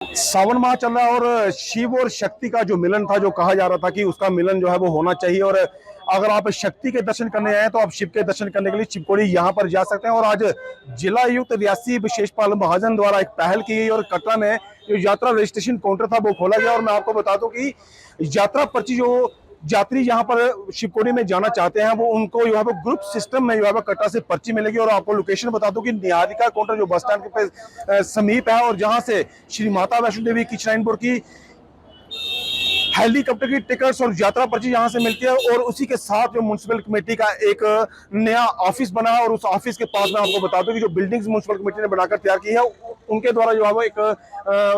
सावन माह चल रहा है और शिव और शक्ति का जो मिलन था, जो कहा जा रहा था कि उसका मिलन जो है वो होना चाहिए। और अगर आप शक्ति के दर्शन करने आए तो आप शिव के दर्शन करने के लिए शिवकोड़ी यहाँ पर जा सकते हैं। और आज जिला आयुक्त रियासी विशेषपाल महाजन द्वारा एक पहल की गई और कटरा में जो यात्रा रजिस्ट्रेशन काउंटर था वो खोला गया। और मैं आपको बता दूं कि यात्रा पर्ची जो यात्री यहाँ पर शिवकोड़ी में जाना चाहते हैं वो उनको जो है वो ग्रुप सिस्टम में जो है वो कटरा से पर्ची मिलेगी। और आपको लोकेशन बता दूं कि निहारिका काउंटर जो बस स्टैंड के समीप है और जहां से श्री माता वैष्णो देवी की श्राइन बोर्ड की हेलीकॉप्टर की टिकट्स और यात्रा पर्ची यहां से मिलती है। और उसी के साथ जो म्युनिसिपल कमेटी का एक नया ऑफिस बना है और उस ऑफिस के पास में आपको बता दूं कि जो बिल्डिंग्स म्युनिसिपल कमेटी ने बनाकर तैयार की है उनके द्वारा जो है वो एक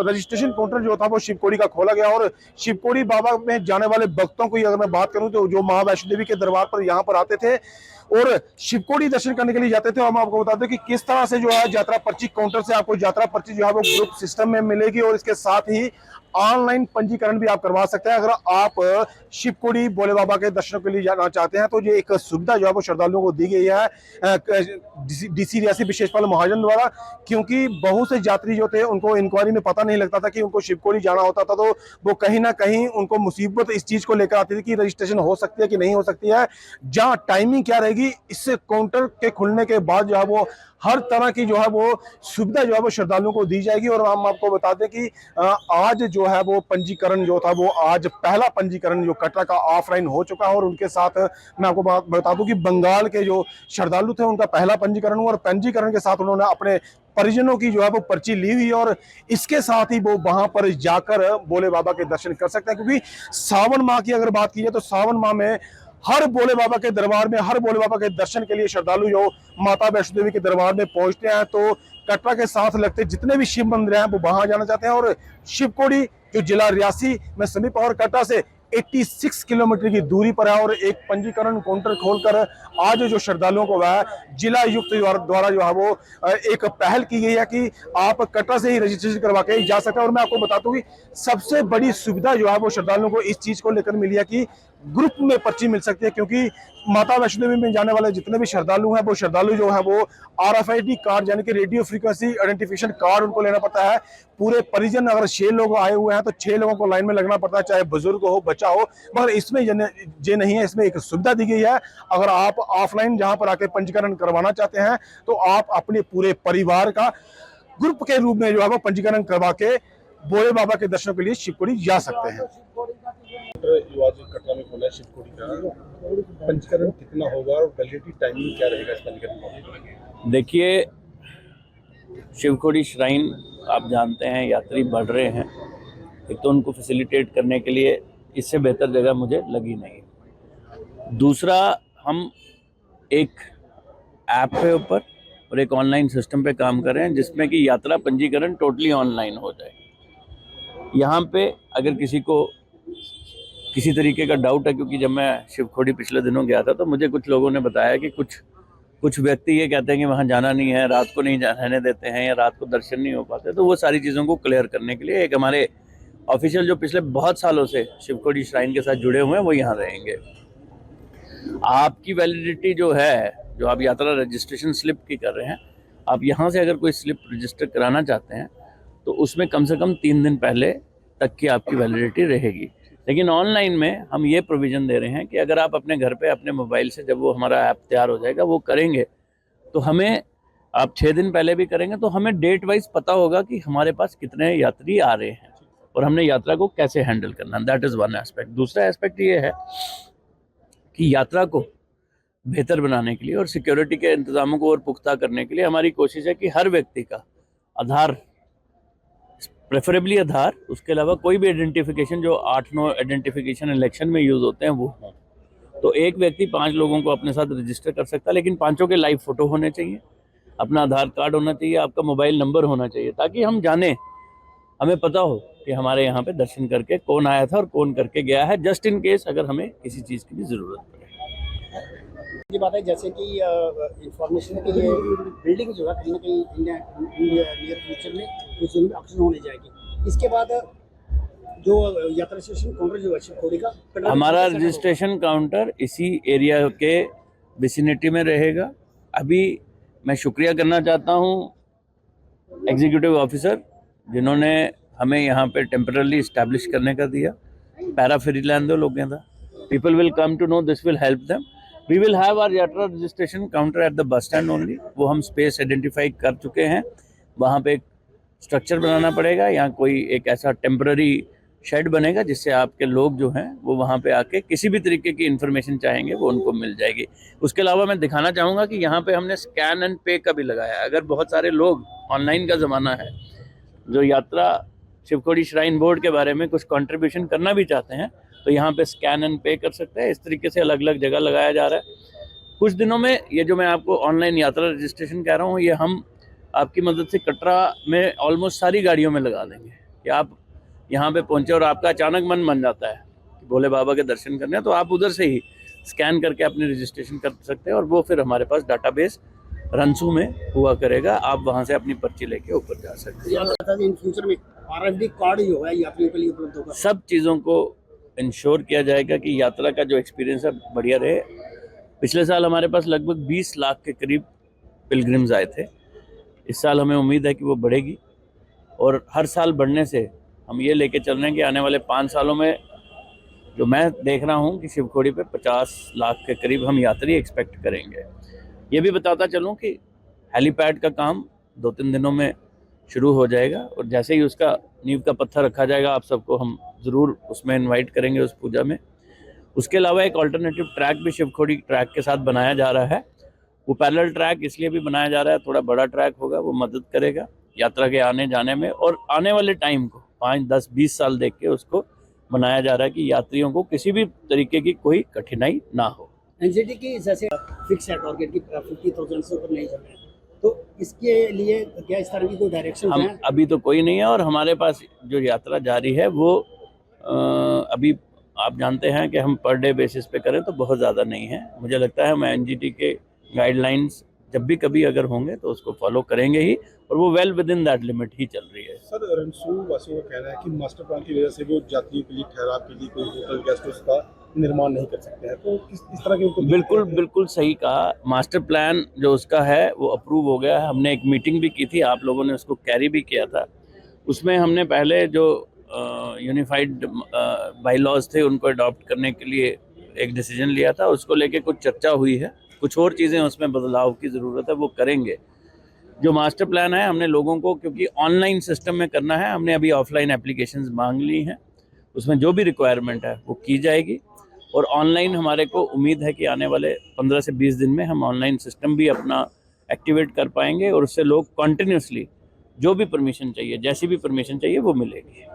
रजिस्ट्रेशन काउंटर जो था वो शिवकोड़ी का खोला गया। और शिवकोड़ी बाबा में जाने वाले भक्तों की अगर मैं बात करूं तो जो मां वैष्णो देवी के दरबार पर यहाँ पर आते थे और शिवकोड़ी दर्शन करने के लिए जाते थे। और मैं आपको बता दूं कि किस तरह से जो है यात्रा पर्ची काउंटर से आपको यात्रा पर्ची जो है वो ग्रुप सिस्टम में मिलेगी। और इसके साथ ही ऑनलाइन पंजीकरण भी आप करवा सकते हैं। अगर आप शिवकोड़ी भोले बाबा के दर्शनों के लिए जाना चाहते हैं तो ये एक सुविधा जो है वो श्रद्धालुओं को दी गई है डीसी रियासी विशेषपाल महाजन द्वारा। क्योंकि बहुत से यात्री जो थे उनको इंक्वायरी में पता नहीं लगता था कि उनको शिवकोड़ी जाना होता था, तो वो कहीं ना कहीं उनको मुसीबत इस चीज को लेकर आती थी कि रजिस्ट्रेशन हो सकती है कि नहीं हो सकती है, जहां टाइमिंग क्या रहेगी। इससे काउंटर के खुलने के बाद जो है वो हर तरह की जो है वो सुविधा जो है वो श्रद्धालुओं को दी जाएगी। और हम आपको बता दें कि आज जो है वो पंजीकरण जो था वो आज पहला पंजीकरण जो कटरा का ऑफलाइन हो चुका है। और उनके साथ मैं आपको बात बता दूं कि बंगाल के जो श्रद्धालु थे उनका पहला पंजीकरण हुआ और पंजीकरण के साथ उन्होंने अपने परिजनों की जो है वो पर्ची ली हुई। और इसके साथ ही वो वहां पर जाकर भोले बाबा के दर्शन कर सकते हैं। क्योंकि सावन माह की अगर बात की जाए तो सावन माह में हर भोले बाबा के दरबार में हर भोले बाबा के दर्शन के लिए श्रद्धालु जो माता वैष्णो देवी के दरबार में पहुंचते हैं तो कटरा के साथ लगते जितने भी शिव मंदिर हैं वो वहां जाना चाहते हैं। और शिवकोड़ी जो जिला रियासी में समीप और कटरा से 86 किलोमीटर की दूरी पर है। और एक पंजीकरण काउंटर खोलकर आज जो श्रद्धालुओं को वह जिला युक्त द्वारा जो है वो एक पहल की गई है कि आप कटरा से ही रजिस्ट्रेशन करवा के जा सकते हैं। और मैं आपको बता दूं कि सबसे बड़ी सुविधा जो है वो श्रद्धालुओं को इस चीज को लेकर मिली है कि ग्रुप में पर्ची मिल सकती है। क्योंकि माता वैष्णो देवी में जाने वाले जितने भी श्रद्धालु हैं वो श्रद्धालु जो है वो RFID कार्ड यानी कि रेडियो फ्रीक्वेंसी आइडेंटिफिकेशन कार्ड उनको लेना पड़ता है। पूरे परिजन अगर 6 लोग आए हुए हैं तो 6 लोगों को लाइन में लगना पड़ता है, चाहे बुजुर्ग हो बच्चा हो। मगर इसमें ये नहीं है, इसमें एक सुविधा दी गई है। अगर आप ऑफलाइन जहां पर आके पंजीकरण करवाना चाहते हैं तो आप अपने पूरे परिवार का ग्रुप के रूप में जो है वो पंजीकरण करवा के भोले बाबा के दर्शनों के लिए शिवकोड़ी जा सकते हैं। कटरा में खोला है शिवकोड़ी का, पंजीकरण कितना होगा और वैलिडिटी टाइमिंग क्या रहेगा इस पंजीकरण का? देखिए, शिवकोड़ी श्राइन आप जानते हैं यात्री बढ़ रहे हैं, एक तो उनको फैसिलिटेट करने के लिए इससे बेहतर जगह मुझे लगी नहीं। दूसरा, हम एक ऐप पे ऊपर और एक ऑनलाइन सिस्टम पे काम कर रहे हैं जिसमें कि यात्रा पंजीकरण टोटली ऑनलाइन हो जाए। यहाँ पे अगर किसी को किसी तरीके का डाउट है, क्योंकि जब मैं शिवकोड़ी पिछले दिनों गया था तो मुझे कुछ लोगों ने बताया कि कुछ व्यक्ति ये कहते हैं कि वहाँ जाना नहीं है, रात को नहीं रहने देते हैं या रात को दर्शन नहीं हो पाते। तो वो सारी चीज़ों को क्लियर करने के लिए एक हमारे ऑफिशियल जो पिछले बहुत सालों से शिवकोड़ी श्राइन के साथ जुड़े हुए हैं वो यहाँ रहेंगे। आपकी वैलिडिटी जो है, जो आप यात्रा रजिस्ट्रेशन स्लिप की कर रहे हैं, आप यहाँ से अगर कोई स्लिप रजिस्टर कराना चाहते हैं तो उसमें कम से कम 3 दिन पहले तक की आपकी वैलिडिटी रहेगी। लेकिन ऑनलाइन में हम ये प्रोविज़न दे रहे हैं कि अगर आप अपने घर पे अपने मोबाइल से जब वो हमारा ऐप तैयार हो जाएगा वो करेंगे तो हमें, आप 6 दिन पहले भी करेंगे तो हमें डेट वाइज पता होगा कि हमारे पास कितने यात्री आ रहे हैं और हमने यात्रा को कैसे हैंडल करना। That is one aspect. दूसरा एस्पेक्ट ये है कि यात्रा को बेहतर बनाने के लिए और सिक्योरिटी के इंतजामों को और पुख्ता करने के लिए हमारी कोशिश है कि हर व्यक्ति का आधार, प्रेफरेबली आधार, उसके अलावा कोई भी आइडेंटिफिकेशन जो 8-9 आइडेंटिफिकेशन इलेक्शन में यूज़ होते हैं वो हों। तो एक व्यक्ति 5 लोगों को अपने साथ रजिस्टर कर सकता है, लेकिन पांचों के लाइव फ़ोटो होने चाहिए, अपना आधार कार्ड होना चाहिए, आपका मोबाइल नंबर होना चाहिए, ताकि हम जाने, हमें पता हो कि हमारे यहाँ पे दर्शन करके कौन आया था और कौन करके गया है, जस्ट इन केस अगर हमें किसी चीज़ की भी ज़रूरत पड़े। ये बात है जैसे कि इंफॉर्मेशन है कि ये बिल्डिंग जो है कहीं ना कहीं नियर फ्यूचर में उस जोन में ऑक्शन होने जाएगी। इसके बाद जो यात्रा रजिस्ट्रेशन काउंटर जो है शिवकोड़ी का, हमारा रजिस्ट्रेशन काउंटर इसी एरिया के विसिनिटी में रहेगा। अभी मैं शुक्रिया करना चाहता हूँ एग्जीक्यूटिव ऑफिसर जिन्होंने हमें यहाँ पे टेम्परली इस्टेब्लिश करने का दिया। पैरा फेरी लैन दो लोगों का, people will come to know, this will help them. We will have our yatra registration counter at the bus stand only. वो हम स्पेस आइडेंटिफाई कर चुके हैं, वहाँ पे एक स्ट्रक्चर बनाना पड़ेगा या कोई एक ऐसा टेम्पररी शेड बनेगा जिससे आपके लोग जो हैं वो वहाँ पे आके किसी भी तरीके की इन्फॉर्मेशन चाहेंगे वो उनको मिल जाएगी। उसके अलावा मैं दिखाना चाहूँगा कि यहाँ पे हमने स्कैन एंड पे का भी लगाया है। अगर बहुत सारे लोग, ऑनलाइन का ज़माना है, जो यात्रा शिवखोड़ी श्राइन बोर्ड के बारे में कुछ कंट्रीब्यूशन करना भी चाहते हैं तो यहाँ पे स्कैन एंड पे कर सकते हैं। इस तरीके से अलग अलग जगह लगाया जा रहा है। कुछ दिनों में ये जो मैं आपको ऑनलाइन यात्रा रजिस्ट्रेशन कह रहा हूँ, ये हम आपकी मदद से कटरा में ऑलमोस्ट सारी गाड़ियों में लगा देंगे कि आप यहाँ पे पहुँचे और आपका अचानक मन बन जाता है कि भोले बाबा के दर्शन करने हैं, तो आप उधर से ही स्कैन करके अपनी रजिस्ट्रेशन कर सकते हैं और वो फिर हमारे पास डाटाबेस रनसू में हुआ करेगा। आप वहाँ से अपनी पर्ची लेके ऊपर जा सकते हैं। इन फ्यूचर में RFD कार्ड जो है यात्रियों के लिए उपलब्ध होगा। सब चीज़ों को इंश्योर किया जाएगा कि यात्रा का जो एक्सपीरियंस है बढ़िया रहे। पिछले साल हमारे पास लगभग 20 लाख के करीब पिलग्रिम्स आए थे। इस साल हमें उम्मीद है कि वो बढ़ेगी और हर साल बढ़ने से हम ये लेके चल रहे हैं कि आने वाले 5 सालों में जो मैं देख रहा हूँ कि शिवखोड़ी पे 50 लाख के करीब हम यात्री एक्सपेक्ट करेंगे। ये भी बताता चलूँ कि हेलीपैड का काम 2-3 दिनों में शुरू हो जाएगा और जैसे ही उसका नींव का पत्थर रखा जाएगा आप सबको हम ज़रूर उसमें इनवाइट करेंगे उस पूजा में। उसके अलावा एक अल्टरनेटिव ट्रैक भी शिवखोड़ी ट्रैक के साथ बनाया जा रहा है। वो पैरेलल ट्रैक इसलिए भी बनाया जा रहा है, थोड़ा बड़ा ट्रैक होगा, वो मदद करेगा यात्रा के आने जाने में और आने वाले टाइम को 5, 10, 20 साल देख के उसको बनाया जा रहा है कि यात्रियों को किसी भी तरीके की कोई कठिनाई ना हो। एनजीटी की जैसे फिक्स है टारगेट की 50,000 से ऊपर नहीं जाना है, तो इसके लिए क्या इस तरह की कोई डायरेक्शन हम है? अभी तो कोई नहीं है और हमारे पास जो यात्रा जारी है वो अभी आप जानते हैं कि हम पर डे बेसिस पे करें तो बहुत ज़्यादा नहीं है। मुझे लगता है हम एनजीटी के गाइडलाइंस जब भी कभी अगर होंगे तो उसको फॉलो करेंगे ही और वो well within that limit ही चल रही है। सर, रनसू वासियों का कहना है कि मास्टर प्लान की वजह से वो यात्रियों के लिए ठहराव के लिए कोई होटल गेस्ट हाउस का निर्माण नहीं कर सकते हैं, तो इस तरह के उनको बिल्कुल सही कहा। मास्टर प्लान जो उसका है वो अप्रूव हो गया है। हमने एक मीटिंग भी की थी, आप लोगों ने उसको कैरी भी किया था। उसमें हमने पहले जो यूनिफाइड बाई लॉज थे उनको अडॉप्ट करने के लिए एक डिसीजन लिया था, उसको लेके कुछ चर्चा हुई है। कुछ और चीज़ें उसमें बदलाव की ज़रूरत है, वो करेंगे। जो मास्टर प्लान है हमने लोगों को, क्योंकि ऑनलाइन सिस्टम में करना है, हमने अभी ऑफलाइन एप्लीकेशंस मांग ली हैं। उसमें जो भी रिक्वायरमेंट है वो की जाएगी और ऑनलाइन हमारे को उम्मीद है कि आने वाले 15 से 20 दिन में हम ऑनलाइन सिस्टम भी अपना एक्टिवेट कर पाएंगे और उससे लोग कॉन्टिन्यूसली जो भी परमिशन चाहिए, जैसी भी परमिशन चाहिए वो मिलेगी।